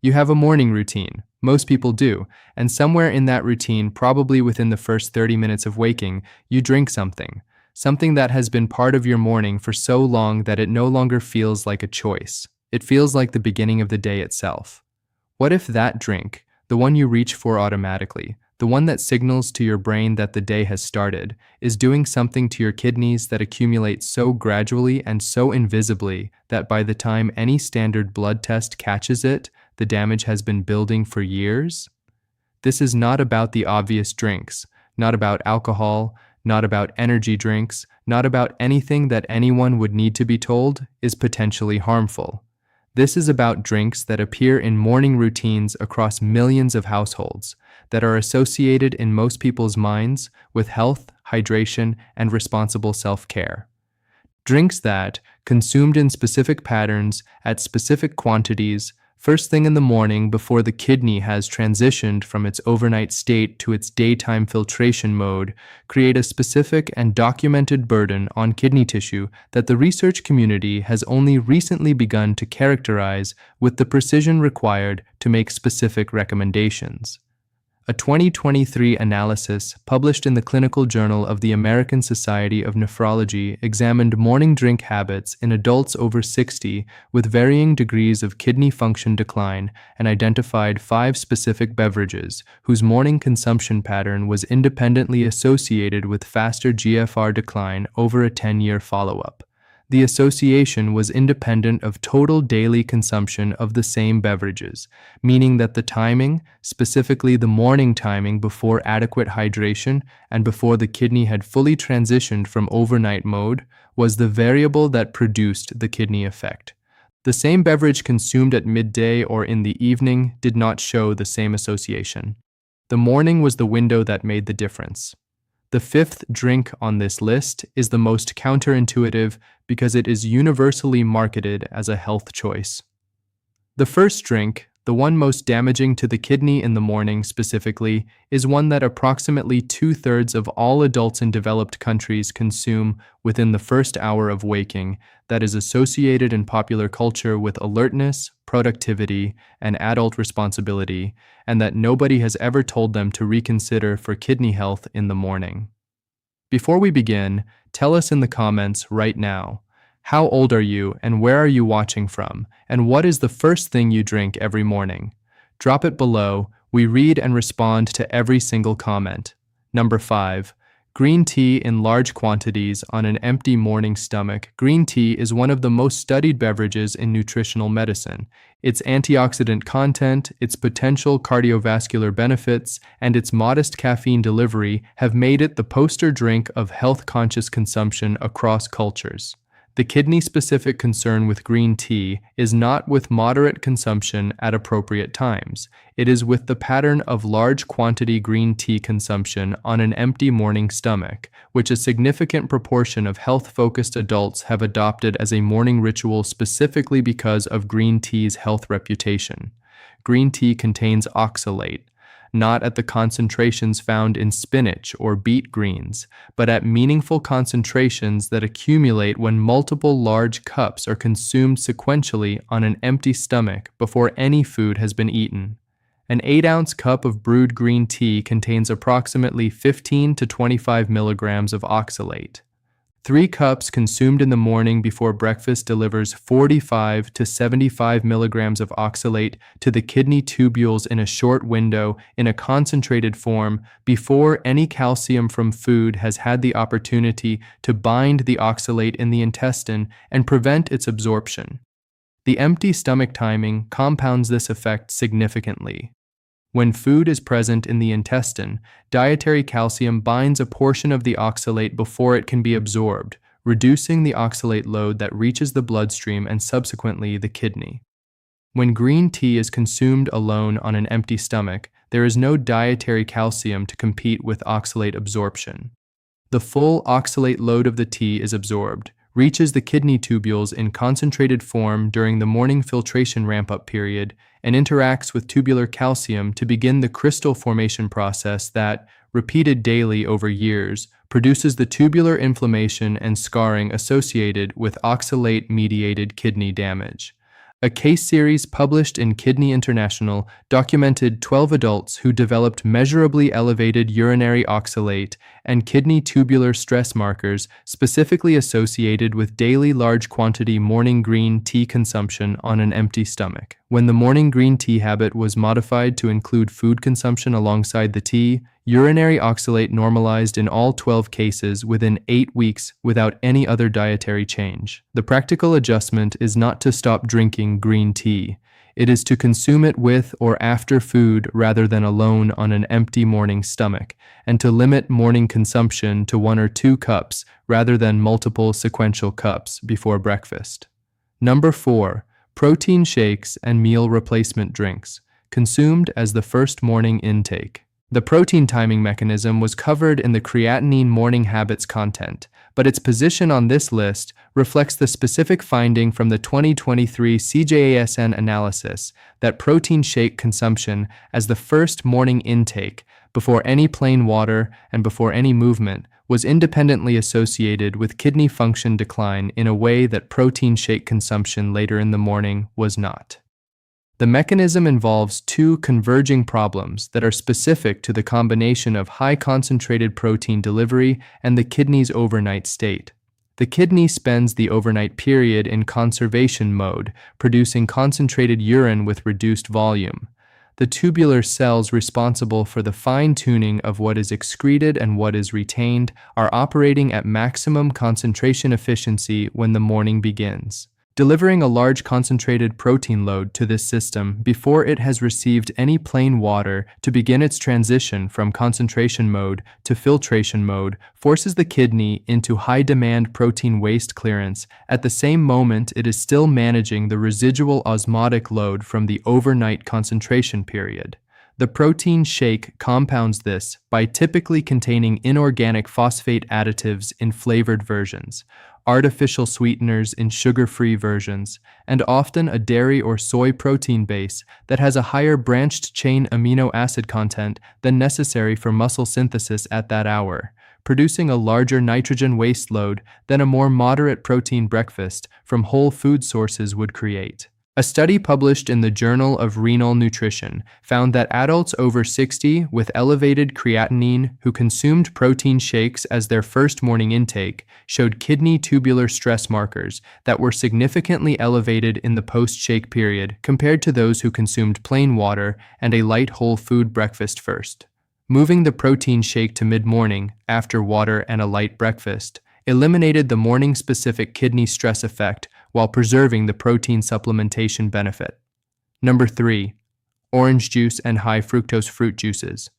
You have a morning routine. Most people do. And somewhere in that routine, probably within the first 30 minutes of waking, you drink something. Something that has been part of your morning for so long that it no longer feels like a choice. It feels like the beginning of the day itself. What if that drink, the one you reach for automatically, the one that signals to your brain that the day has started, is doing something to your kidneys that accumulates so gradually and so invisibly that by the time any standard blood test catches it, the damage has been building for years? This is not about the obvious drinks, not about alcohol, not about energy drinks, not about anything that anyone would need to be told is potentially harmful. This is about drinks that appear in morning routines across millions of households, that are associated in most people's minds with health, hydration, and responsible self-care. Drinks that, consumed in specific patterns, at specific quantities, first thing in the morning before the kidney has transitioned from its overnight state to its daytime filtration mode, create a specific and documented burden on kidney tissue that the research community has only recently begun to characterize with the precision required to make specific recommendations. A 2023 analysis published in the Clinical Journal of the American Society of Nephrology examined morning drink habits in adults over 60 with varying degrees of kidney function decline and identified 5 specific beverages whose morning consumption pattern was independently associated with faster GFR decline over a 10-year follow-up. The association was independent of total daily consumption of the same beverages, meaning that the timing, specifically the morning timing before adequate hydration and before the kidney had fully transitioned from overnight mode, was the variable that produced the kidney effect. The same beverage consumed at midday or in the evening did not show the same association. The morning was the window that made the difference. The 5th drink on this list is the most counterintuitive because it is universally marketed as a health choice. The first drink, the one most damaging to the kidney in the morning specifically, is one that approximately 2/3 of all adults in developed countries consume within the first hour of waking, that is associated in popular culture with alertness, productivity, and adult responsibility, and that nobody has ever told them to reconsider for kidney health in the morning. Before we begin, tell us in the comments right now, how old are you and where are you watching from, and what is the first thing you drink every morning? Drop it below. We read and respond to every single comment. Number 5. Green tea in large quantities on an empty morning stomach. Green tea is one of the most studied beverages in nutritional medicine. Its antioxidant content, its potential cardiovascular benefits, and its modest caffeine delivery have made it the poster drink of health-conscious consumption across cultures. The kidney-specific concern with green tea is not with moderate consumption at appropriate times. It is with the pattern of large quantity green tea consumption on an empty morning stomach, which a significant proportion of health-focused adults have adopted as a morning ritual specifically because of green tea's health reputation. Green tea contains oxalate, not at the concentrations found in spinach or beet greens, but at meaningful concentrations that accumulate when multiple large cups are consumed sequentially on an empty stomach before any food has been eaten. An 8-ounce cup of brewed green tea contains approximately 15 to 25 milligrams of oxalate. 3 cups consumed in the morning before breakfast delivers 45 to 75 milligrams of oxalate to the kidney tubules in a short window in a concentrated form before any calcium from food has had the opportunity to bind the oxalate in the intestine and prevent its absorption. The empty stomach timing compounds this effect significantly. When food is present in the intestine, dietary calcium binds a portion of the oxalate before it can be absorbed, reducing the oxalate load that reaches the bloodstream and subsequently the kidney. When green tea is consumed alone on an empty stomach, there is no dietary calcium to compete with oxalate absorption. The full oxalate load of the tea is absorbed, reaches the kidney tubules in concentrated form during the morning filtration ramp-up period, and interacts with tubular calcium to begin the crystal formation process that, repeated daily over years, produces the tubular inflammation and scarring associated with oxalate-mediated kidney damage. A case series published in Kidney International documented 12 adults who developed measurably elevated urinary oxalate and kidney tubular stress markers specifically associated with daily large quantity morning green tea consumption on an empty stomach. When the morning green tea habit was modified to include food consumption alongside the tea, urinary oxalate normalized in all 12 cases within 8 weeks without any other dietary change. The practical adjustment is not to stop drinking green tea. It is to consume it with or after food rather than alone on an empty morning stomach, and to limit morning consumption to 1 or 2 cups rather than multiple sequential cups before breakfast. Number 4. Protein shakes and meal replacement drinks, consumed as the first morning intake. The protein timing mechanism was covered in the creatinine morning habits content, but its position on this list reflects the specific finding from the 2023 CJASN analysis that protein shake consumption as the first morning intake, before any plain water and before any movement, was independently associated with kidney function decline in a way that protein shake consumption later in the morning was not. The mechanism involves 2 converging problems that are specific to the combination of high concentrated protein delivery and the kidney's overnight state. The kidney spends the overnight period in conservation mode, producing concentrated urine with reduced volume. The tubular cells responsible for the fine-tuning of what is excreted and what is retained are operating at maximum concentration efficiency when the morning begins. Delivering a large concentrated protein load to this system before it has received any plain water to begin its transition from concentration mode to filtration mode forces the kidney into high-demand protein waste clearance at the same moment it is still managing the residual osmotic load from the overnight concentration period. The protein shake compounds this by typically containing inorganic phosphate additives in flavored versions, artificial sweeteners in sugar-free versions, and often a dairy or soy protein base that has a higher branched-chain amino acid content than necessary for muscle synthesis at that hour, producing a larger nitrogen waste load than a more moderate protein breakfast from whole food sources would create. A study published in the Journal of Renal Nutrition found that adults over 60 with elevated creatinine who consumed protein shakes as their first morning intake showed kidney tubular stress markers that were significantly elevated in the post-shake period compared to those who consumed plain water and a light whole food breakfast first. Moving the protein shake to mid-morning, after water and a light breakfast, eliminated the morning-specific kidney stress effect while preserving the protein supplementation benefit. Number 3. Orange juice and high fructose fruit juices.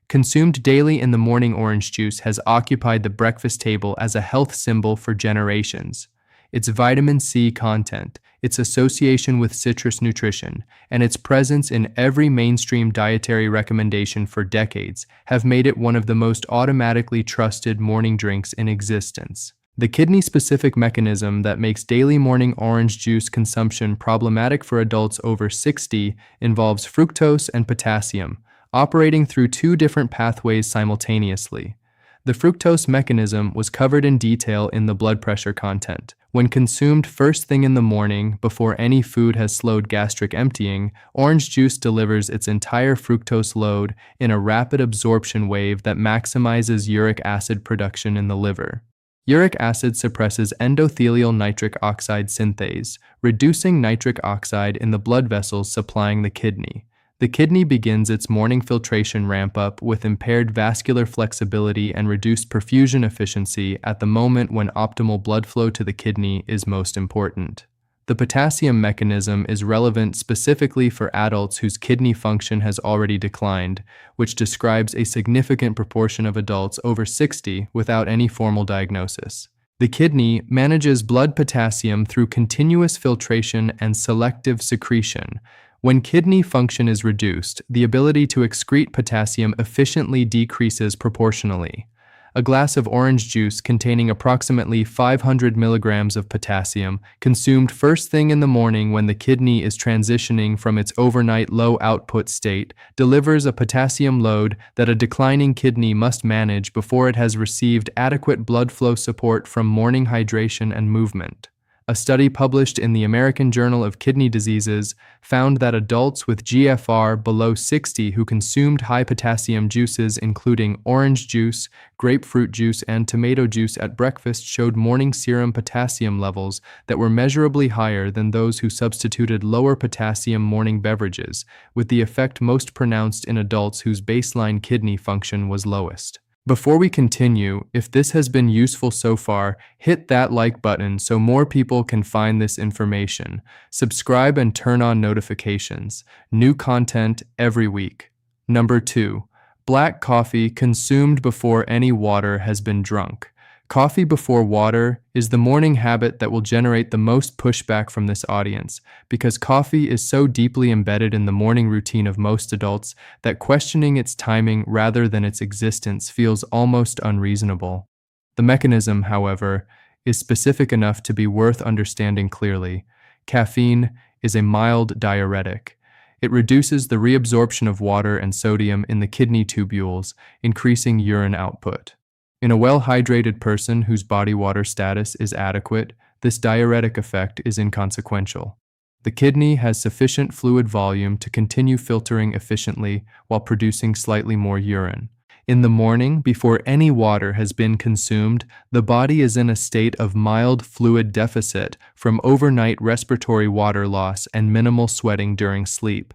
Consumed daily in the morning, orange juice has occupied the breakfast table as a health symbol for generations. Its vitamin C content, its association with citrus nutrition, and its presence in every mainstream dietary recommendation for decades have made it one of the most automatically trusted morning drinks in existence. The kidney-specific mechanism that makes daily morning orange juice consumption problematic for adults over 60 involves fructose and potassium, operating through 2 different pathways simultaneously. The fructose mechanism was covered in detail in the blood pressure content. When consumed first thing in the morning, before any food has slowed gastric emptying, orange juice delivers its entire fructose load in a rapid absorption wave that maximizes uric acid production in the liver. Uric acid suppresses endothelial nitric oxide synthase, reducing nitric oxide in the blood vessels supplying the kidney. The kidney begins its morning filtration ramp-up with impaired vascular flexibility and reduced perfusion efficiency at the moment when optimal blood flow to the kidney is most important. The potassium mechanism is relevant specifically for adults whose kidney function has already declined, which describes a significant proportion of adults over 60 without any formal diagnosis. The kidney manages blood potassium through continuous filtration and selective secretion. When kidney function is reduced, the ability to excrete potassium efficiently decreases proportionally. A glass of orange juice containing approximately 500 milligrams of potassium, consumed first thing in the morning when the kidney is transitioning from its overnight low output state, delivers a potassium load that a declining kidney must manage before it has received adequate blood flow support from morning hydration and movement. A study published in the American Journal of Kidney Diseases found that adults with GFR below 60 who consumed high potassium juices including orange juice, grapefruit juice, and tomato juice at breakfast showed morning serum potassium levels that were measurably higher than those who substituted lower potassium morning beverages, with the effect most pronounced in adults whose baseline kidney function was lowest. Before we continue, if this has been useful so far, hit that like button so more people can find this information. Subscribe and turn on notifications. New content every week. Number 2. Black coffee consumed before any water has been drunk. Coffee before water is the morning habit that will generate the most pushback from this audience because coffee is so deeply embedded in the morning routine of most adults that questioning its timing rather than its existence feels almost unreasonable. The mechanism, however, is specific enough to be worth understanding clearly. Caffeine is a mild diuretic. It reduces the reabsorption of water and sodium in the kidney tubules, increasing urine output. In a well-hydrated person whose body water status is adequate, this diuretic effect is inconsequential. The kidney has sufficient fluid volume to continue filtering efficiently while producing slightly more urine. In the morning, before any water has been consumed, the body is in a state of mild fluid deficit from overnight respiratory water loss and minimal sweating during sleep.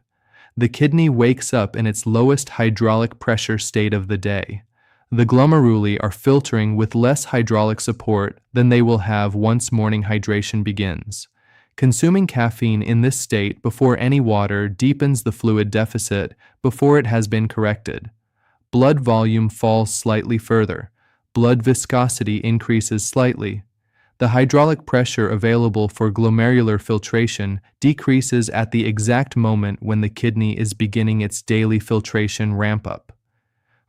The kidney wakes up in its lowest hydraulic pressure state of the day. The glomeruli are filtering with less hydraulic support than they will have once morning hydration begins. Consuming caffeine in this state before any water deepens the fluid deficit before it has been corrected. Blood volume falls slightly further. Blood viscosity increases slightly. The hydraulic pressure available for glomerular filtration decreases at the exact moment when the kidney is beginning its daily filtration ramp-up.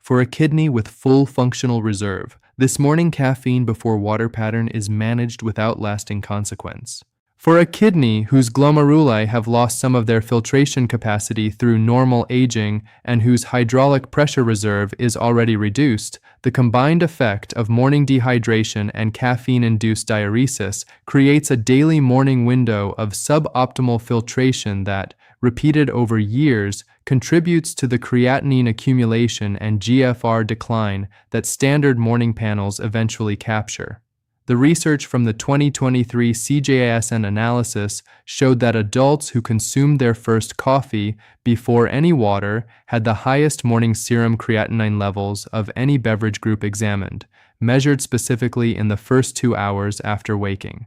For a kidney with full functional reserve, this morning caffeine before water pattern is managed without lasting consequence. For a kidney whose glomeruli have lost some of their filtration capacity through normal aging and whose hydraulic pressure reserve is already reduced, the combined effect of morning dehydration and caffeine-induced diuresis creates a daily morning window of suboptimal filtration that, repeated over years, contributes to the creatinine accumulation and GFR decline that standard morning panels eventually capture. The research from the 2023 CJASN analysis showed that adults who consumed their first coffee before any water had the highest morning serum creatinine levels of any beverage group examined, measured specifically in the first 2 hours after waking.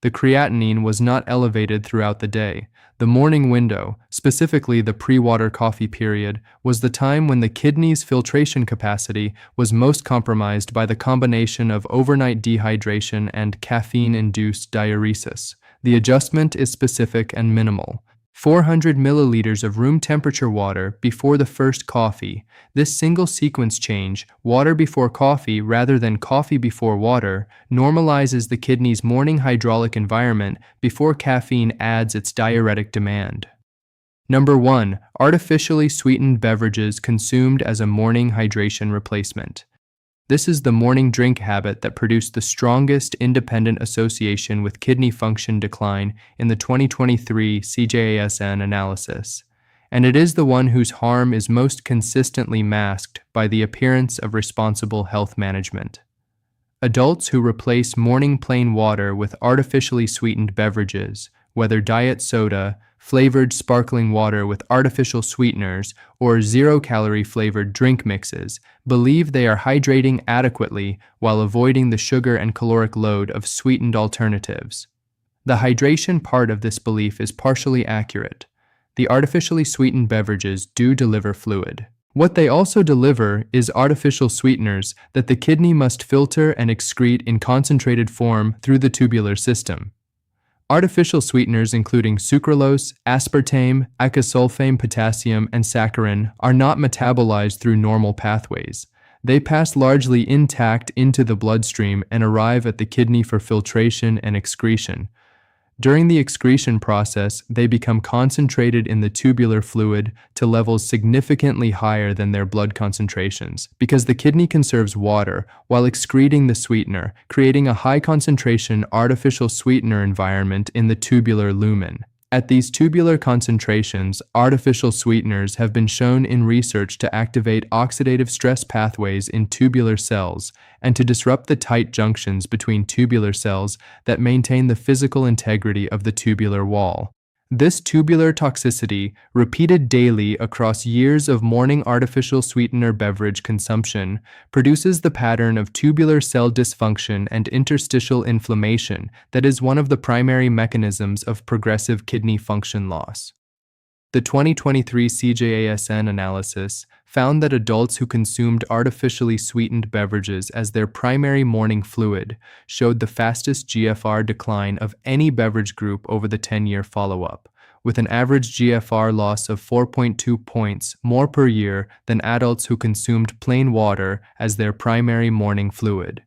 The creatinine was not elevated throughout the day. The morning window, specifically the pre-water coffee period, was the time when the kidney's filtration capacity was most compromised by the combination of overnight dehydration and caffeine-induced diuresis. The adjustment is specific and minimal. 400 milliliters of room temperature water before the first coffee. This single sequence change, water before coffee rather than coffee before water, normalizes the kidney's morning hydraulic environment before caffeine adds its diuretic demand. Number 1. Artificially sweetened beverages consumed as a morning hydration replacement. This is the morning drink habit that produced the strongest independent association with kidney function decline in the 2023 CJASN analysis, and it is the one whose harm is most consistently masked by the appearance of responsible health management. Adults who replace morning plain water with artificially sweetened beverages, whether diet soda, flavored sparkling water with artificial sweeteners, or zero-calorie flavored drink mixes, believe they are hydrating adequately while avoiding the sugar and caloric load of sweetened alternatives. The hydration part of this belief is partially accurate. The artificially sweetened beverages do deliver fluid. What they also deliver is artificial sweeteners that the kidney must filter and excrete in concentrated form through the tubular system. Artificial sweeteners including sucralose, aspartame, acesulfame potassium, and saccharin are not metabolized through normal pathways. They pass largely intact into the bloodstream and arrive at the kidney for filtration and excretion. During the excretion process, they become concentrated in the tubular fluid to levels significantly higher than their blood concentrations, because the kidney conserves water while excreting the sweetener, creating a high-concentration artificial sweetener environment in the tubular lumen. At these tubular concentrations, artificial sweeteners have been shown in research to activate oxidative stress pathways in tubular cells and to disrupt the tight junctions between tubular cells that maintain the physical integrity of the tubular wall. This tubular toxicity, repeated daily across years of morning artificial sweetener beverage consumption, produces the pattern of tubular cell dysfunction and interstitial inflammation that is one of the primary mechanisms of progressive kidney function loss. The 2023 CJASN analysis found that adults who consumed artificially sweetened beverages as their primary morning fluid showed the fastest GFR decline of any beverage group over the 10-year follow-up, with an average GFR loss of 4.2 points more per year than adults who consumed plain water as their primary morning fluid.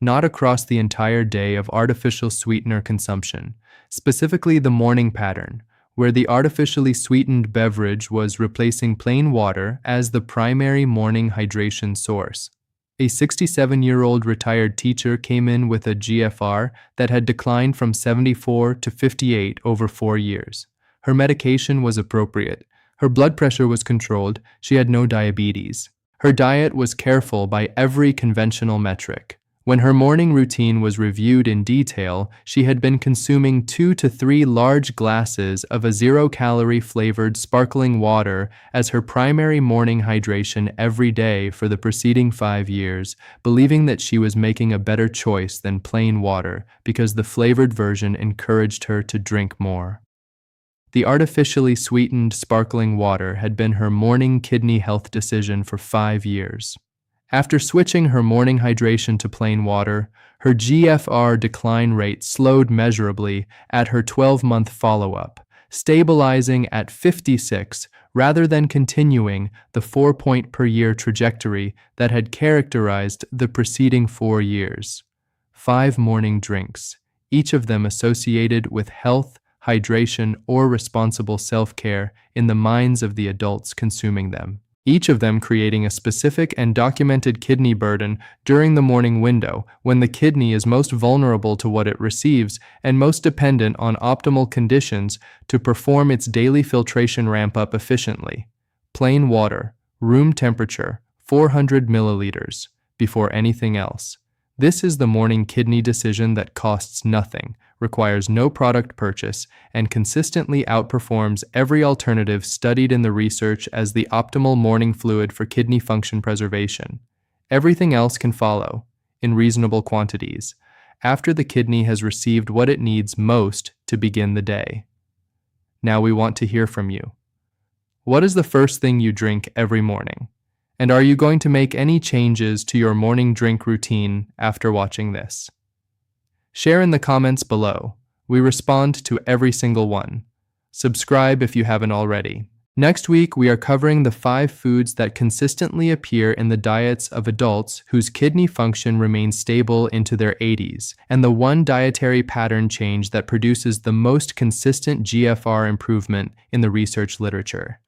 Not across the entire day of artificial sweetener consumption, specifically the morning pattern, where the artificially sweetened beverage was replacing plain water as the primary morning hydration source. A 67-year-old retired teacher came in with a GFR that had declined from 74 to 58 over 4 years. Her medication was appropriate. Her blood pressure was controlled. She had no diabetes. Her diet was careful by every conventional metric. When her morning routine was reviewed in detail, she had been consuming 2 to 3 large glasses of a 0-calorie flavored sparkling water as her primary morning hydration every day for the preceding 5 years, believing that she was making a better choice than plain water because the flavored version encouraged her to drink more. The artificially sweetened sparkling water had been her morning kidney health decision for 5 years. After switching her morning hydration to plain water, her GFR decline rate slowed measurably at her 12-month follow-up, stabilizing at 56 rather than continuing the 4-point-per-year trajectory that had characterized the preceding 4 years. 5 morning drinks, each of them associated with health, hydration, or responsible self-care in the minds of the adults consuming them. Each of them creating a specific and documented kidney burden during the morning window when the kidney is most vulnerable to what it receives and most dependent on optimal conditions to perform its daily filtration ramp-up efficiently. Plain water, room temperature, 400 milliliters, before anything else. This is the morning kidney decision that costs nothing, requires no product purchase, and consistently outperforms every alternative studied in the research as the optimal morning fluid for kidney function preservation. Everything else can follow, in reasonable quantities, after the kidney has received what it needs most to begin the day. Now we want to hear from you. What is the first thing you drink every morning? And are you going to make any changes to your morning drink routine after watching this? Share in the comments below. We respond to every single one. Subscribe if you haven't already. Next week, we are covering the 5 foods that consistently appear in the diets of adults whose kidney function remains stable into their 80s, and the 1 dietary pattern change that produces the most consistent GFR improvement in the research literature.